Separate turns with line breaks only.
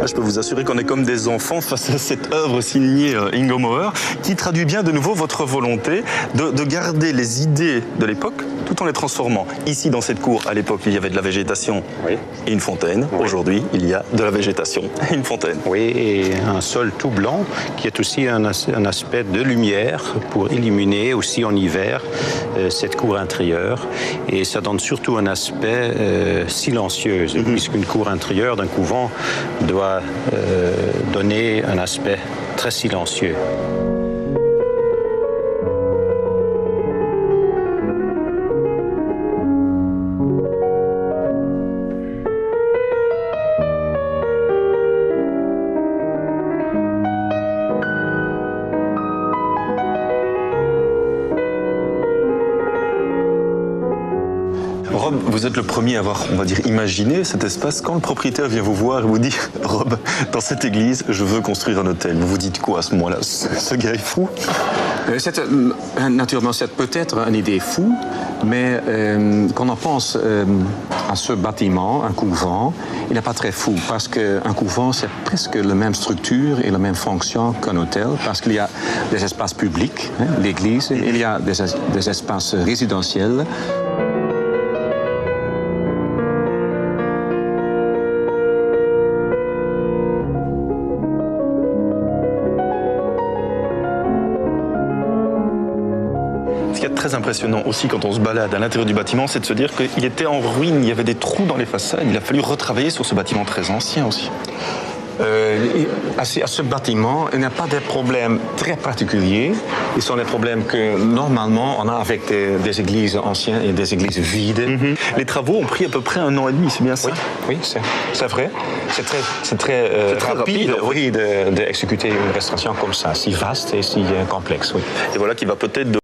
je peux vous assurer qu'on est comme des enfants face à cette œuvre signée Ingo Mauer, qui traduit bien de nouveau votre volonté de garder les idées de l'époque tout en les transformant. Ici, dans cette cour, à l'époque, il y avait de la végétation et une fontaine. Oui. Aujourd'hui, il y a de la végétation et une fontaine.
Oui, et un sol tout blanc qui est aussi un aspect de lumière pour illuminer aussi en hiver cette cour intérieure. Et ça donne surtout un aspect silencieux, puisqu'une cour intérieure d'un couvent doit donner un aspect très silencieux.
Rob, vous êtes le premier à avoir, on va dire, imaginé cet espace. Quand le propriétaire vient vous voir et vous dit « Rob, dans cette église, je veux construire un hôtel », vous vous dites quoi à ce moment-là? Ce gars est fou?
Naturellement, c'est peut-être une idée fou, mais quand on pense à ce bâtiment, un couvent, il n'est pas très fou, parce qu'un couvent, c'est presque la même structure et la même fonction qu'un hôtel, parce qu'il y a des espaces publics, l'église, il y a des espaces résidentiels.
Ce qui est très impressionnant aussi quand on se balade à l'intérieur du bâtiment, c'est de se dire qu'il était en ruine, il y avait des trous dans les façades, il a fallu retravailler sur ce bâtiment très ancien aussi.
À ce bâtiment, il n'y a pas de problèmes très particuliers. Ce sont les problèmes que normalement on a avec des églises anciennes et des églises vides.
Les travaux ont pris à peu près 1 an et demi, c'est bien ça?
Oui, c'est vrai. C'est très rapide oui, d'exécuter une restauration comme ça, si vaste et si complexe. Oui.
Et voilà qui va peut-être